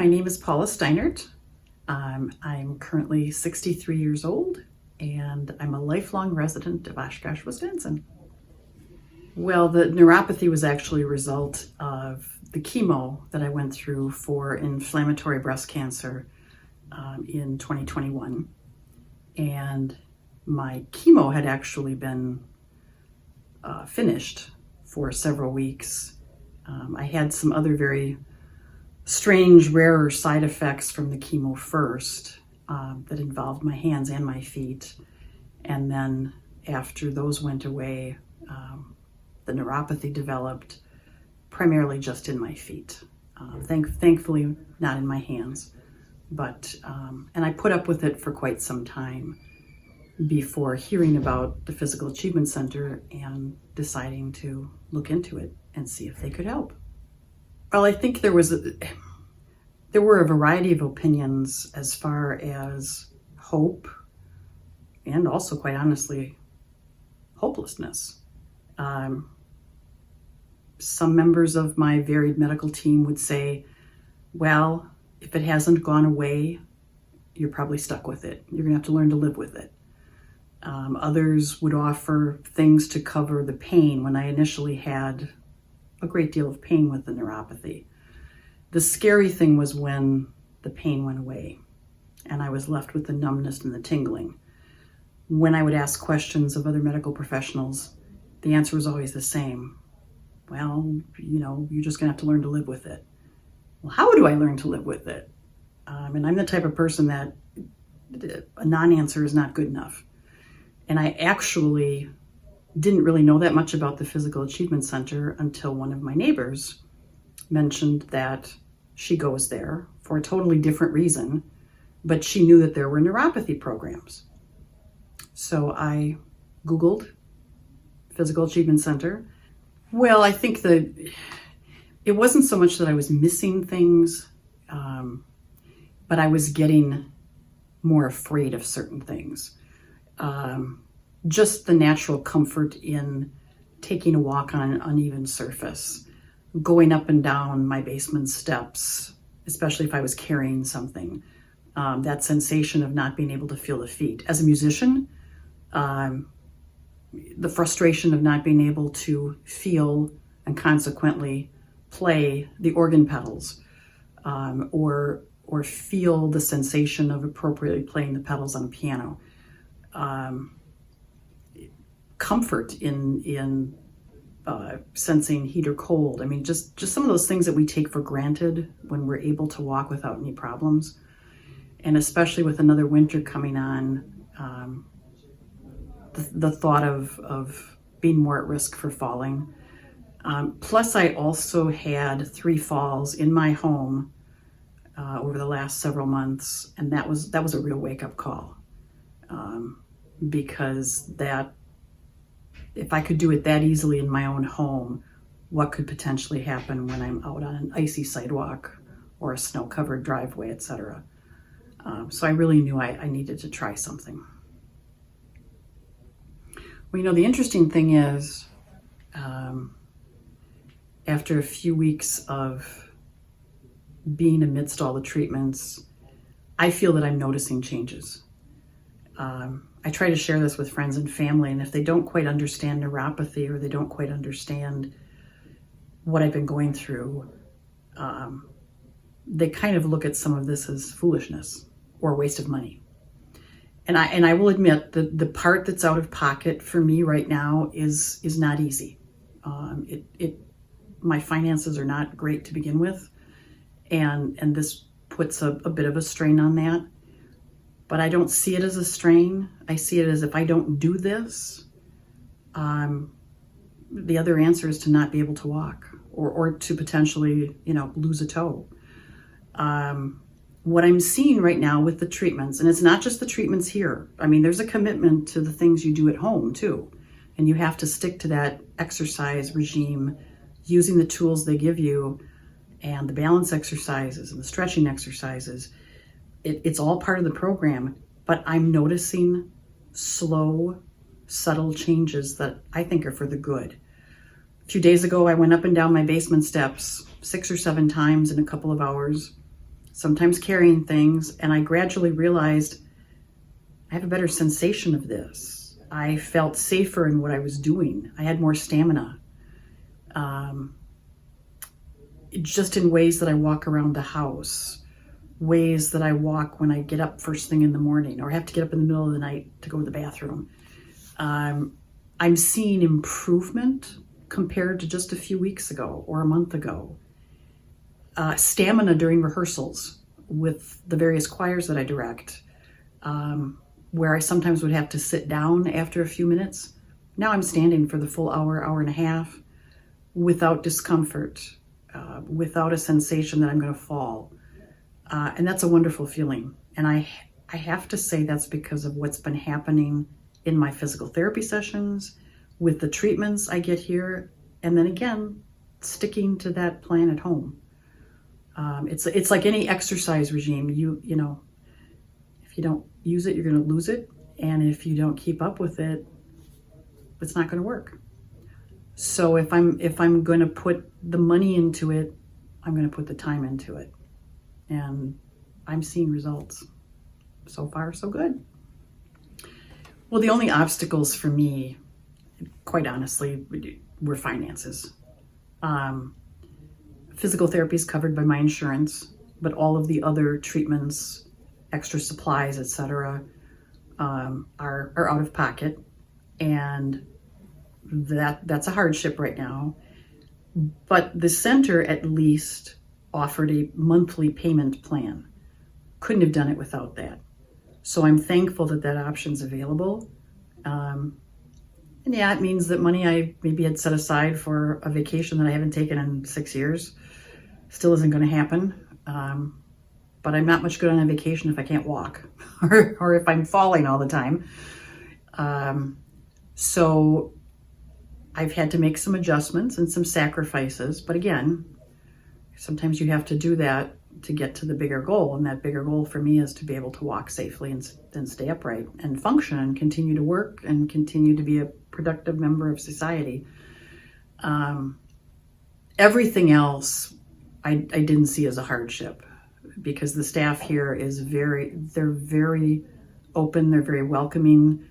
My name is Paula Steinert. I'm currently 63 years old, and I'm a lifelong resident of Oshkosh, Wisconsin. Well, the neuropathy was actually a result of the chemo that I went through for inflammatory breast cancer in 2021. And my chemo had actually been finished for several weeks. I had some other very strange, rarer side effects from the chemo first that involved my hands and my feet. And then after those went away, the neuropathy developed primarily just in my feet. Thankfully, not in my hands. But, and I put up with it for quite some time before hearing about the Physical Achievement Center and deciding to look into it and see if they could help. Well, I think there were a variety of opinions as far as hope and also, quite honestly, hopelessness. Some members of my varied medical team would say, well, if it hasn't gone away, you're probably stuck with it. You're going to have to learn to live with it. Others would offer things to cover the pain when I initially had a great deal of pain with the neuropathy. The scary thing was when the pain went away and I was left with the numbness and the tingling. When I would ask questions of other medical professionals, the answer was always the same. Well, you're just gonna have to learn to live with it. Well, how do I learn to live with it? And I'm the type of person that a non-answer is not good enough. And I actually didn't really know that much about the Physical Achievement Center until one of my neighbors mentioned that she goes there for a totally different reason, but she knew that there were neuropathy programs. So I Googled Physical Achievement Center. Well, I think that it wasn't so much that I was missing things, but I was getting more afraid of certain things. Just the natural comfort in taking a walk on an uneven surface, going up and down my basement steps, especially if I was carrying something, that sensation of not being able to feel the feet. As a musician, the frustration of not being able to feel and consequently play the organ pedals, or feel the sensation of appropriately playing the pedals on a piano. Comfort in sensing heat or cold. I mean, just some of those things that we take for granted when we're able to walk without any problems. And especially with another winter coming on, the thought of being more at risk for falling. Plus, I also had 3 falls in my home over the last several months, and that was a real wake-up call, because that, if I could do it that easily in my own home, what could potentially happen when I'm out on an icy sidewalk or a snow-covered driveway, etc. So I really knew I needed to try something. Well, the interesting thing is, after a few weeks of being amidst all the treatments, I feel that I'm noticing changes. I try to share this with friends and family, and if they don't quite understand neuropathy or they don't quite understand what I've been going through, they kind of look at some of this as foolishness or a waste of money. And I will admit that the part that's out of pocket for me right now is not easy. My finances are not great to begin with, and this puts a bit of a strain on that. But I don't see it as a strain. I see it as, if I don't do this, the other answer is to not be able to walk or to potentially, lose a toe. What I'm seeing right now with the treatments, and it's not just the treatments here. I mean, there's a commitment to the things you do at home too. And you have to stick to that exercise regime, using the tools they give you and the balance exercises and the stretching exercises. It's all part of the program, but I'm noticing slow, subtle changes that I think are for the good. A few days ago, I went up and down my basement steps 6 or 7 times in a couple of hours. sometimes carrying things, and I gradually realized I have a better sensation of this. I felt safer in what I was doing. I had more stamina. Just in ways that I walk around the house, ways that I walk when I get up first thing in the morning or have to get up in the middle of the night to go to the bathroom. I'm seeing improvement compared to just a few weeks ago or a month ago. Stamina during rehearsals with the various choirs that I direct, where I sometimes would have to sit down after a few minutes. Now I'm standing for the full hour, hour and a half without discomfort, without a sensation that I'm going to fall. And that's a wonderful feeling. And I have to say that's because of what's been happening in my physical therapy sessions, with the treatments I get here, and then again, sticking to that plan at home. It's like any exercise regime. You know, if you don't use it, you're going to lose it. And if you don't keep up with it, it's not going to work. So if I'm going to put the money into it, I'm going to put the time into it. And I'm seeing results. So far, so good. Well, the only obstacles for me, quite honestly, were finances. Physical therapy is covered by my insurance, but all of the other treatments, extra supplies, etc., are out of pocket. And that's a hardship right now. But the center at least offered a monthly payment plan. Couldn't have done it without that. So I'm thankful that that option's available. And yeah, it means that money I maybe had set aside for a vacation that I haven't taken in 6 years still isn't going to happen. But I'm not much good on a vacation if I can't walk or if I'm falling all the time. So I've had to make some adjustments and some sacrifices. But again, sometimes you have to do that to get to the bigger goal. And that bigger goal for me is to be able to walk safely and then stay upright and function and continue to work and continue to be a productive member of society. Everything else I didn't see as a hardship, because the staff here is they're very open, they're very welcoming.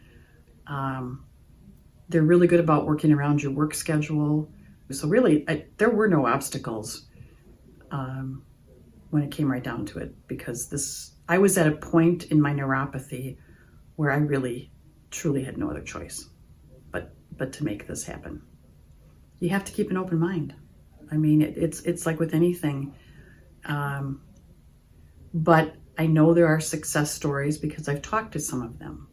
They're really good about working around your work schedule. So really, there were no obstacles when it came right down to it, because I was at a point in my neuropathy where I really, truly had no other choice but to make this happen. You have to keep an open mind. I mean, it's like with anything. But I know there are success stories because I've talked to some of them.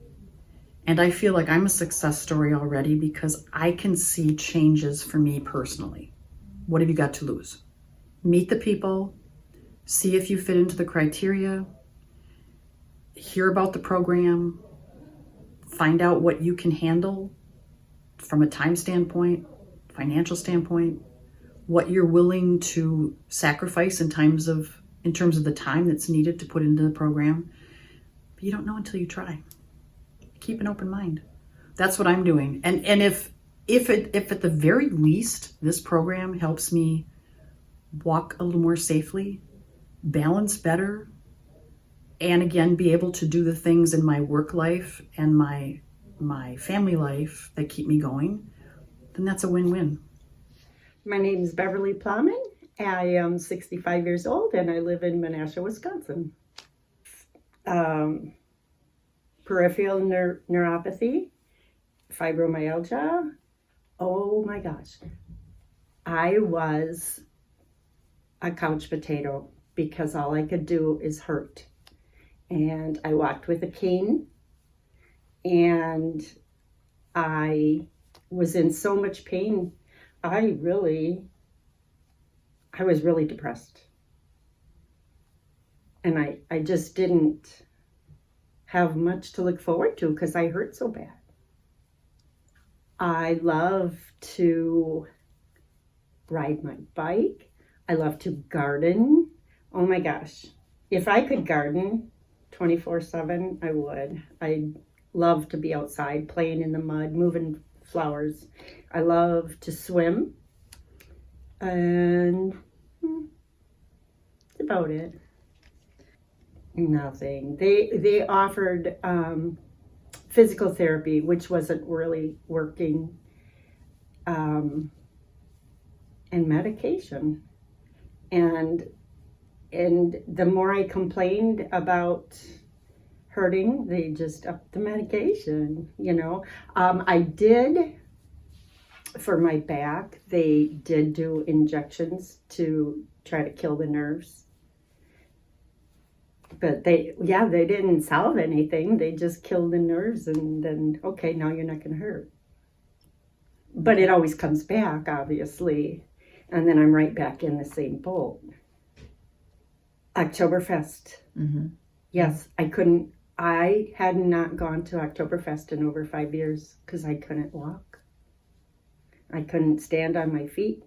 And I feel like I'm a success story already because I can see changes for me personally. What have you got to lose? Meet the people, see if you fit into the criteria, hear about the program, find out what you can handle from a time standpoint, financial standpoint, what you're willing to sacrifice in terms of the time that's needed to put into the program. But you don't know until you try. Keep an open mind. That's what I'm doing. And if at the very least this program helps me walk a little more safely, balance better, and again be able to do the things in my work life and my family life that keep me going, then that's a win-win. My name is Beverly Plowman. I am 65 years old and I live in Menasha, Wisconsin. Peripheral neuropathy, fibromyalgia. Oh my gosh. I was a couch potato because all I could do is hurt. And I walked with a cane and I was in so much pain. I was really depressed. And I just didn't have much to look forward to because I hurt so bad. I love to ride my bike. I love to garden. Oh my gosh. If I could garden 24/7, I would. I love to be outside playing in the mud, moving flowers. I love to swim. And that's about it. Nothing. They offered physical therapy, which wasn't really working, and medication. And the more I complained about hurting, they just upped the medication. I did, for my back, they did do injections to try to kill the nerves. But they didn't solve anything. They just killed the nerves, and then, okay, now you're not going to hurt. But it always comes back, obviously. And then I'm right back in the same boat. Oktoberfest. Mm-hmm. Yes, I had not gone to Oktoberfest in over 5 years because I couldn't walk. I couldn't stand on my feet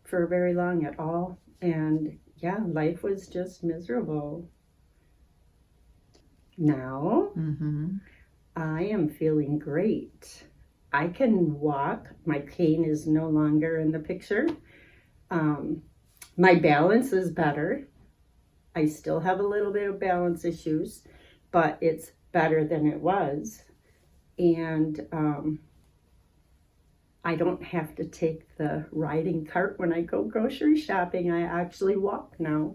for very long at all. And yeah, life was just miserable. Now, Mm-hmm. I am feeling great. I can walk. My cane is no longer in the picture. My balance is better. I still have a little bit of balance issues, but it's better than it was. And I don't have to take the riding cart when I go grocery shopping. I actually walk now.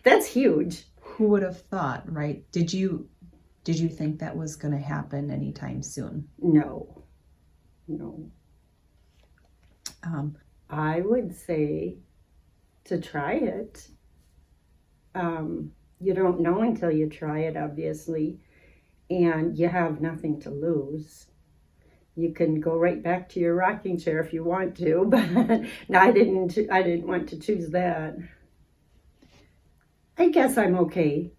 That's huge. Who would have thought, right? Did you think that was going to happen anytime soon? No. I would say to try it. You don't know until you try it, obviously, and you have nothing to lose. You can go right back to your rocking chair if you want to, but I didn't want to choose that. I guess I'm okay,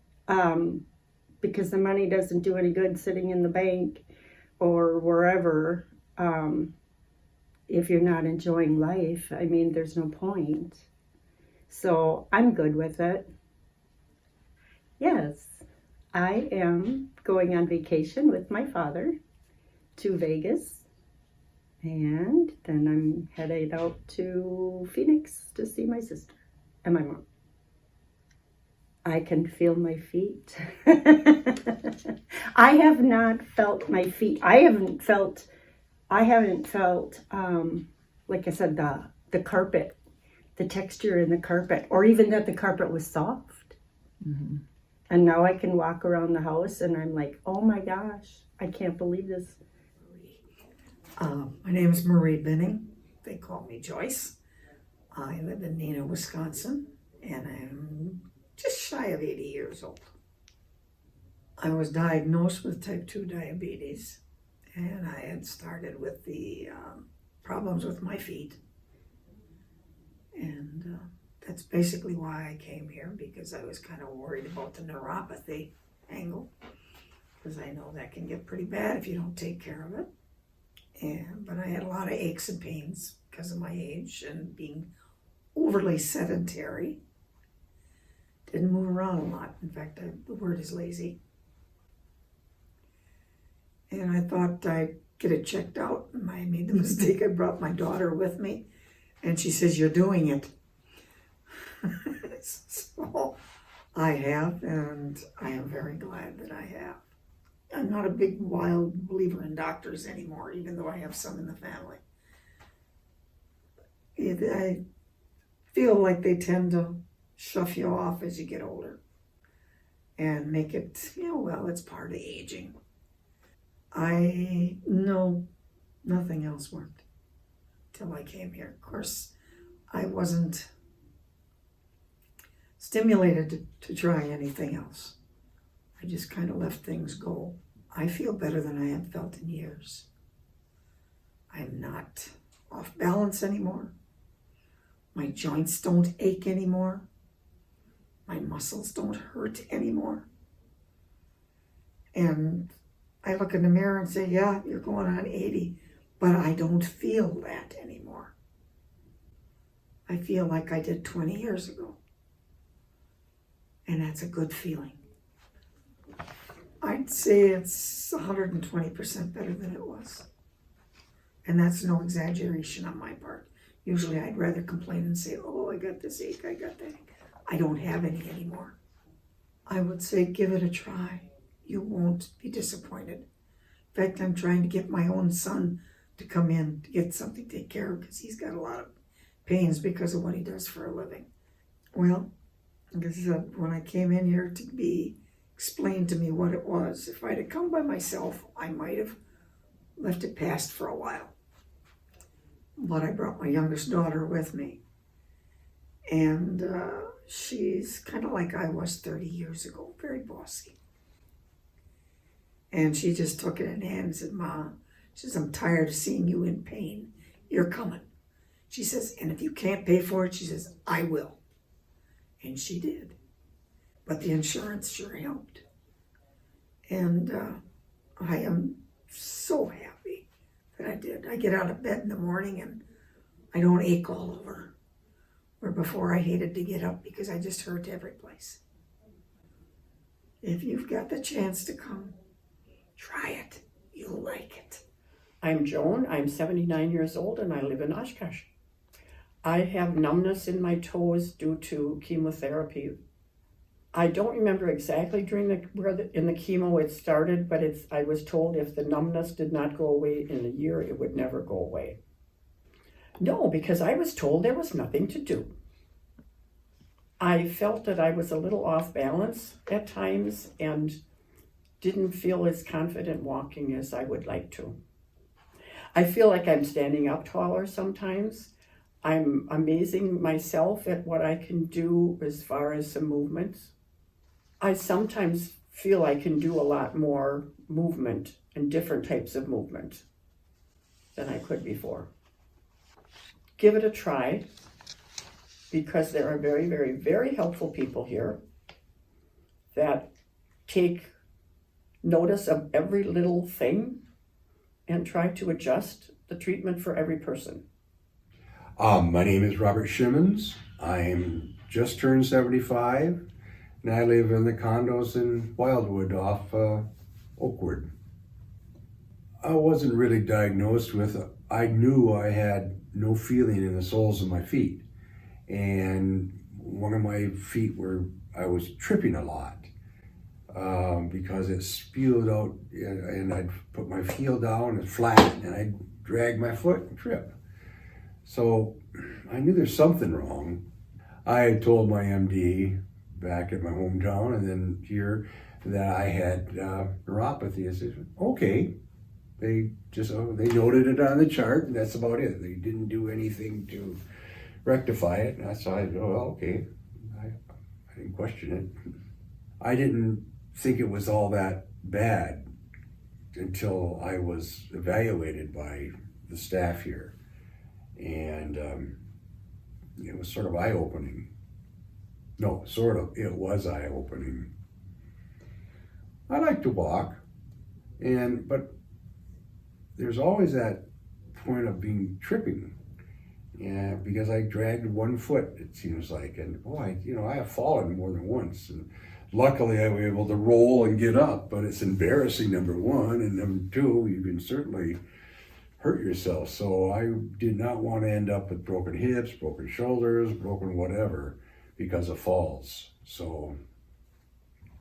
because the money doesn't do any good sitting in the bank or wherever. If you're not enjoying life, I mean, there's no point. So I'm good with it. Yes, I am going on vacation with my father to Vegas, and then I'm headed out to Phoenix to see my sister and my mom. I can feel my feet. I have not felt my feet. I haven't felt, like I said, the carpet, the texture in the carpet, or even that the carpet was soft. Mm-hmm. And now I can walk around the house and I'm like, oh my gosh, I can't believe this. My name is Marie Binning. They call me Joyce. I live in Neenah, Wisconsin, and I'm just shy of 80 years old. I was diagnosed with type 2 diabetes, and I had started with the problems with my feet. And that's basically why I came here, because I was kind of worried about the neuropathy angle, because I know that can get pretty bad if you don't take care of it. But I had a lot of aches and pains because of my age and being overly sedentary. Didn't move around a lot. In fact, the word is lazy. And I thought I'd get it checked out. And I made the mistake. I brought my daughter with me. And she says, "You're doing it." So I have, and I am very glad that I have. I'm not a big wild believer in doctors anymore, even though I have some in the family. I feel like they tend to shove you off as you get older and make it, well, it's part of aging. I know nothing else worked till I came here. Of course, I wasn't stimulated to try anything else. I just kind of left things go. I feel better than I have felt in years. I'm not off balance anymore. My joints don't ache anymore. My muscles don't hurt anymore. And I look in the mirror and say, yeah, you're going on 80, but I don't feel that anymore. I feel like I did 20 years ago. And that's a good feeling. I'd say it's 120% better than it was. And that's no exaggeration on my part. Usually I'd rather complain and say, oh, I got this ache, I got that ache. I don't have any anymore. I would say give it a try. You won't be disappointed. In fact, I'm trying to get my own son to come in to get something to take care of because he's got a lot of pains because of what he does for a living. Well, like I said, when I came in here to be explained to me what it was, if I'd have come by myself, I might have left it past for a while. But I brought my youngest daughter with me. And she's kind of like I was 30 years ago, very bossy. And she just took it in hand and said, Ma, she says, I'm tired of seeing you in pain. You're coming. She says, and if you can't pay for it, she says, I will. And she did. But the insurance sure helped. And I am so happy that I did. I get out of bed in the morning and I don't ache all over. Where before I hated to get up because I just hurt every place. If you've got the chance to come, try it. You'll like it. I'm Joan. I'm 79 years old and I live in Oshkosh. I have numbness in my toes due to chemotherapy. I don't remember exactly in the chemo it started, but I was told if the numbness did not go away in a year, it would never go away. No, because I was told there was nothing to do. I felt that I was a little off balance at times and didn't feel as confident walking as I would like to. I feel like I'm standing up taller sometimes. I'm amazing myself at what I can do as far as some movements. I sometimes feel I can do a lot more movement and different types of movement than I could before. Give it a try because there are very, very, very helpful people here that take notice of every little thing and try to adjust the treatment for every person. My name is Robert Shimmons. I'm just turned 75 and I live in the condos in Wildwood off Oakwood. I wasn't really diagnosed with, I knew I had no feeling in the soles of my feet. And one of my feet I was tripping a lot because it spewed out and I'd put my heel down and flat and I'd drag my foot and trip. So I knew there's something wrong. I had told my MD back at my hometown and then here that I had neuropathy. I said, okay. They noted it on the chart and that's about it. They didn't do anything to rectify it. And so I said, oh, well, okay. I didn't question it. I didn't think it was all that bad until I was evaluated by the staff here. And it was sort of eye-opening. No, sort of, it was eye-opening. I like to walk, but there's always that point of tripping. Yeah, because I dragged one foot, it seems like, and boy, I have fallen more than once. And luckily I was able to roll and get up, but it's embarrassing, number one, and number two, you can certainly hurt yourself. So I did not want to end up with broken hips, broken shoulders, broken whatever because of falls. So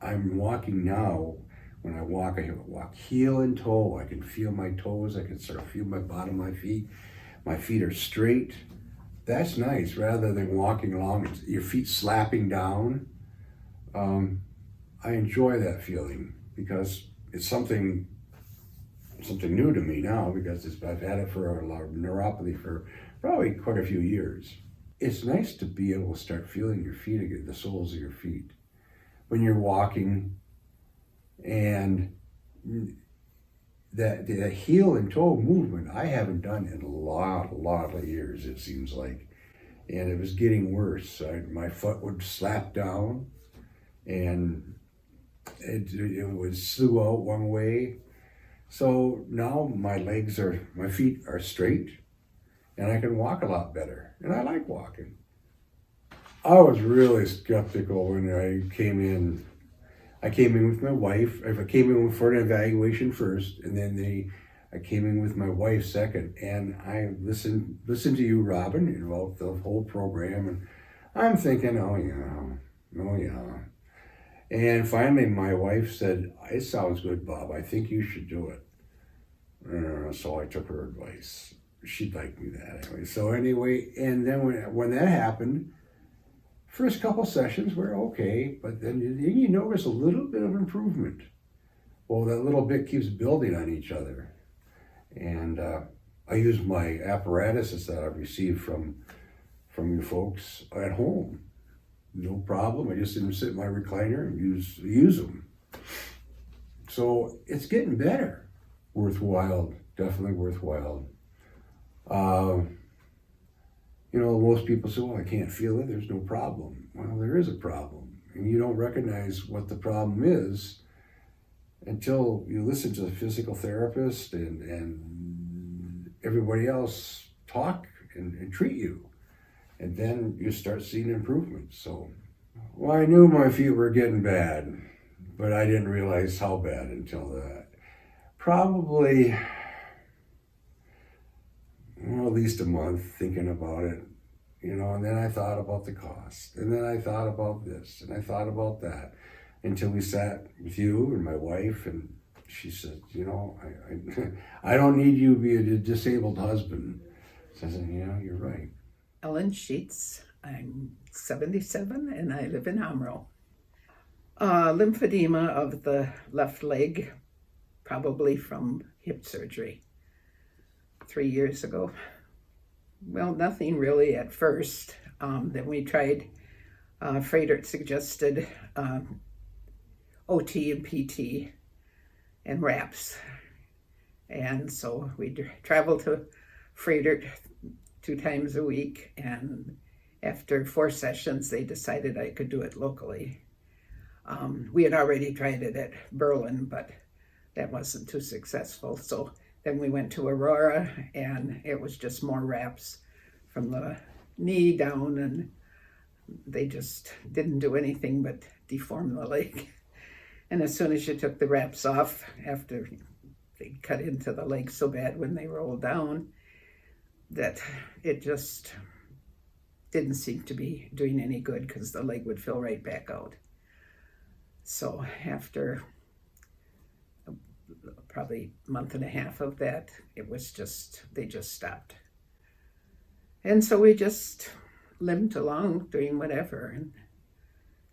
I'm walking now. When I walk heel and toe. I can feel my toes. I can sort of feel my bottom of my feet. My feet are straight. That's nice, rather than walking along, your feet slapping down. I enjoy that feeling because it's something new to me now because I've had it for a lot of neuropathy for probably quite a few years. It's nice to be able to start feeling your feet again, the soles of your feet, when you're walking. And that heel and toe movement I haven't done in a lot of years, it seems like. And it was getting worse. My foot would slap down and it would slew out one way. So now my feet are straight and I can walk a lot better. And I like walking. I was really skeptical when I came in. I came in with my wife. I came in for an evaluation first, and then I came in with my wife second. And I listened to you, Robin, about the whole program, and I'm thinking, oh yeah. And finally, my wife said, "It sounds good, Bob. I think you should do it." So I took her advice. She'd like me that anyway. So anyway, and then when that happened, first couple sessions were okay, but then you notice a little bit of improvement. Well, that little bit keeps building on each other. And I use my apparatuses that I've received from you folks at home. No problem. I just sit in my recliner and use them. So it's getting better. Worthwhile, definitely worthwhile. Most people say, "Well, I can't feel it. There's no problem." Well, there is a problem, and you don't recognize what the problem is until you listen to the physical therapist and everybody else talk and treat you. And then you start seeing improvements. So, well, I knew my feet were getting bad, but I didn't realize how bad until that. Probably, at least a month thinking about it, and then I thought about the cost, and then I thought about this, and I thought about that, until we sat with you and my wife, and she said, I don't need you to be a disabled husband. So I said, you're right. Ellen Sheets. I'm 77 and I live in Amro. Lymphedema of the left leg, probably from hip surgery 3 years ago. Well, nothing really at first. Then we tried, Fredert suggested OT and PT and RAPS. And so we traveled to Fredert 2 times a week, and after 4 sessions, they decided I could do it locally. We had already tried it at Berlin, but that wasn't too successful. So then we went to Aurora, and it was just more wraps from the knee down, and they just didn't do anything but deform the leg. And as soon as you took the wraps off, after they cut into the leg so bad when they rolled down, that it just didn't seem to be doing any good because the leg would fill right back out. So after probably a month and a half of that, they just stopped. And so we just limped along doing whatever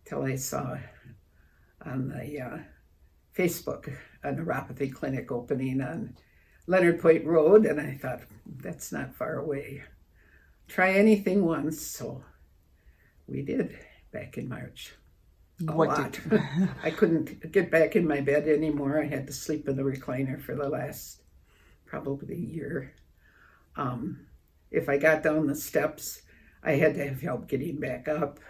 until I saw on the Facebook a neuropathy clinic opening on Leonard Point Road, and I thought, that's not far away. Try anything once, so we did back in March. I couldn't get back in my bed anymore. I had to sleep in the recliner for the last probably year. If I got down the steps, I had to have help getting back up.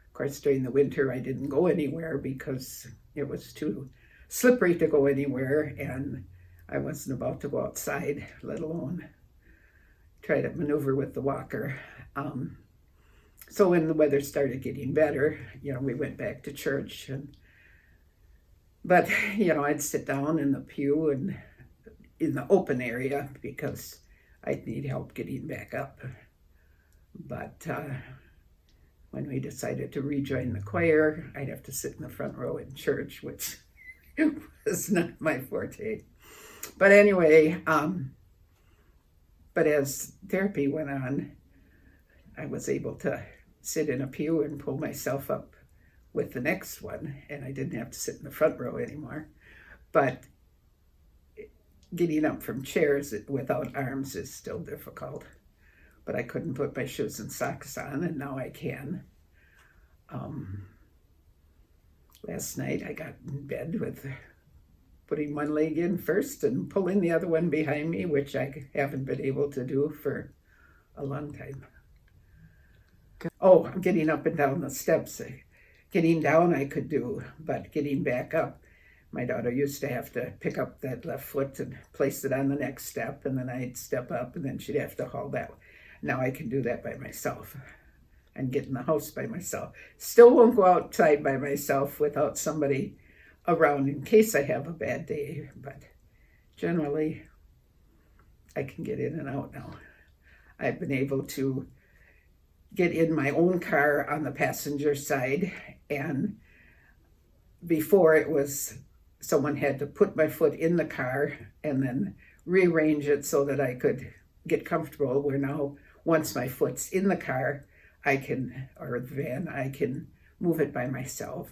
Of course, during the winter, I didn't go anywhere because it was too slippery to go anywhere, and I wasn't about to go outside, let alone try to maneuver with the walker. So when the weather started getting better, we went back to church. But I'd sit down in the pew and in the open area because I'd need help getting back up. But when we decided to rejoin the choir, I'd have to sit in the front row in church, which was not my forte. But anyway, but as therapy went on, I was able to sit in a pew and pull myself up with the next one, and I didn't have to sit in the front row anymore. But getting up from chairs without arms is still difficult. But I couldn't put my shoes and socks on, and now I can. Last night I got in bed with putting one leg in first and pulling the other one behind me, which I haven't been able to do for a long time. Oh, getting up and down the steps. Getting down I could do, but getting back up, my daughter used to have to pick up that left foot and place it on the next step, and then I'd step up, and then she'd have to haul that. Now I can do that by myself and get in the house by myself. Still won't go outside by myself without somebody around in case I have a bad day, but generally I can get in and out now. I've been able to get in my own car on the passenger side, and before it was someone had to put my foot in the car and then rearrange it so that I could get comfortable, where now once my foot's in the car, I can, or the van, I can move it by myself.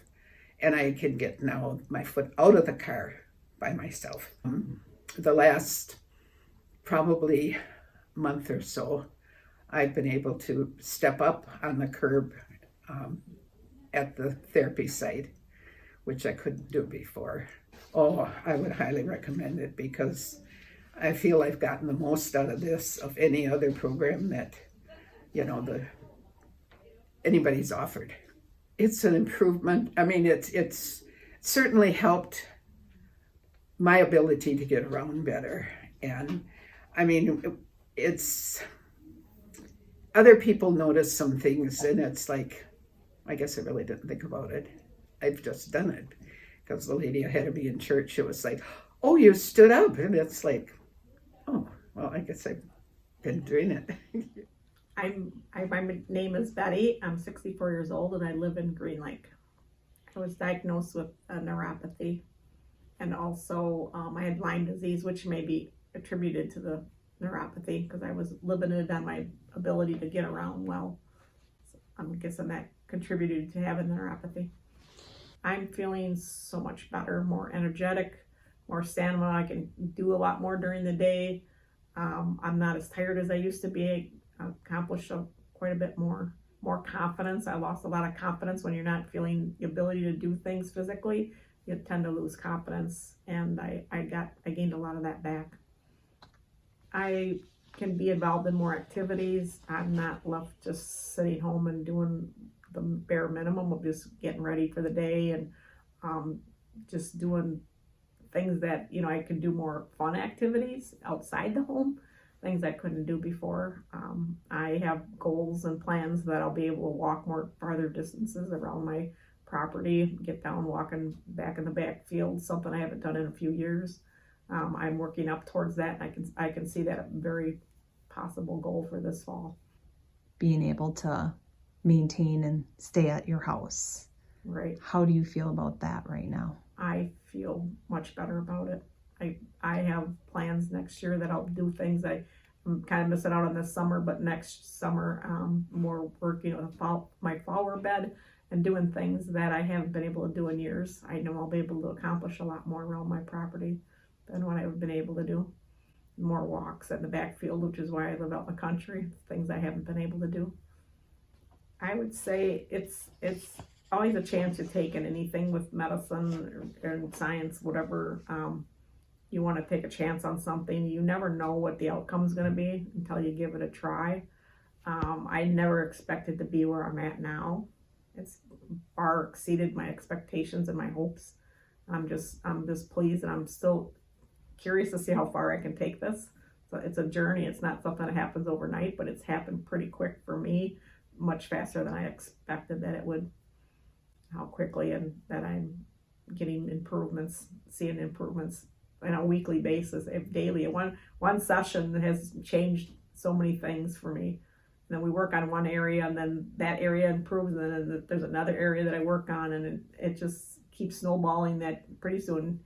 And I can get now my foot out of the car by myself. The last probably month or so, I've been able to step up on the curb at the therapy site, which I couldn't do before. Oh, I would highly recommend it, because I feel I've gotten the most out of this of any other program that, anybody's offered. It's an improvement. I mean, it's certainly helped my ability to get around better. And I mean, it's, other people notice some things, and it's like, I guess I really didn't think about it. I've just done it. Because the lady ahead of me in church, it was like, oh, you stood up. And it's like, oh, well, I guess I've been doing it. My name is Betty. I'm 64 years old and I live in Green Lake. I was diagnosed with a neuropathy, and also I had Lyme disease, which may be attributed to the neuropathy because I was limited on my ability to get around well. So I'm guessing that contributed to having the neuropathy. I'm feeling so much better, more energetic, more stamina. I can do a lot more during the day. I'm not as tired as I used to be. I accomplished quite a bit more confidence. I lost a lot of confidence. When you're not feeling the ability to do things physically, you tend to lose confidence, and I gained a lot of that back. I can be involved in more activities. I'm not left just sitting home and doing the bare minimum of just getting ready for the day, and just doing things that, I can do more fun activities outside the home, things I couldn't do before. I have goals and plans that I'll be able to walk more farther distances around my property, get down walking back in the backfield, something I haven't done in a few years. I'm working up towards that, and I can see that a very possible goal for this fall. Being able to maintain and stay at your house. Right. How do you feel about that right now? I feel much better about it. I have plans next year that I'll do things. I'm kind of missing out on this summer, but next summer, more working with my flower bed and doing things that I haven't been able to do in years. I know I'll be able to accomplish a lot more around my property than what I've been able to do. More walks in the backfield, which is why I live out in the country, things I haven't been able to do. I would say it's always a chance to take in anything with medicine or science, whatever. You want to take a chance on something. You never know what the outcome's going to be until you give it a try. I never expected to be where I'm at now. It's far exceeded my expectations and my hopes. I'm just pleased, and I'm still curious to see how far I can take this. So it's a journey. It's not something that happens overnight, but it's happened pretty quick for me, much faster than I expected that it would. How quickly, and that I'm getting improvements, seeing improvements on a weekly basis, if daily. One session has changed so many things for me. And then we work on one area, and then that area improves, and then there's another area that I work on, and it just keeps snowballing. That pretty soon,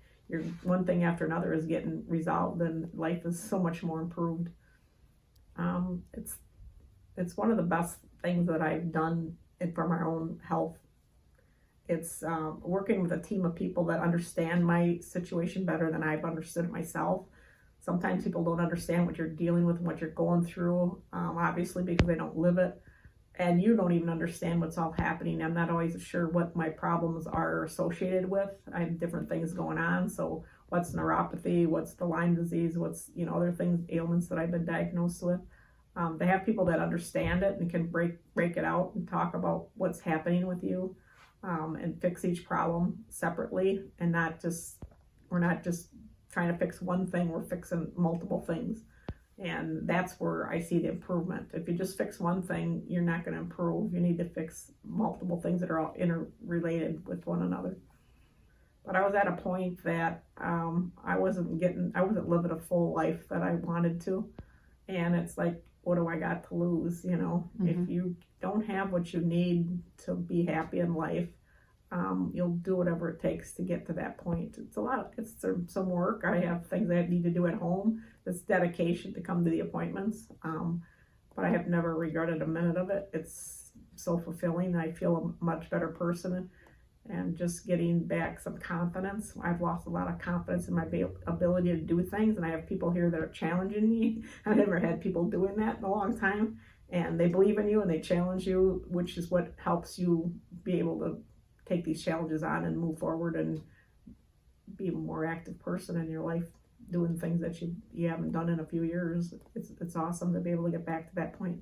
one thing after another is getting resolved, and life is so much more improved. It's one of the best things that I've done for my own health. It's working with a team of people that understand my situation better than I've understood it myself. Sometimes people don't understand what you're dealing with and what you're going through, obviously, because they don't live it. And you don't even understand what's all happening. I'm not always sure what my problems are associated with. I have different things going on. So what's neuropathy? What's the Lyme disease? What's, other things, ailments that I've been diagnosed with? They have people that understand it and can break it out and talk about what's happening with you. And fix each problem separately, and we're not just trying to fix one thing, we're fixing multiple things. And that's where I see the improvement. If you just fix one thing, you're not going to improve. You need to fix multiple things that are all interrelated with one another. But I was at a point that I wasn't living a full life that I wanted to. And it's like, what do I got to lose? If you don't have what you need to be happy in life, you'll do whatever it takes to get to that point. It's a lot. It's some work. I have things I need to do at home. It's dedication to come to the appointments. But I have never regretted a minute of it. It's so fulfilling. I feel a much better person, and just getting back some confidence. I've lost a lot of confidence in my ability to do things, and I have people here that are challenging me. I've never had people doing that in a long time, and they believe in you and they challenge you, which is what helps you be able to take these challenges on and move forward and be a more active person in your life, doing things that you haven't done in a few years. It's awesome to be able to get back to that point.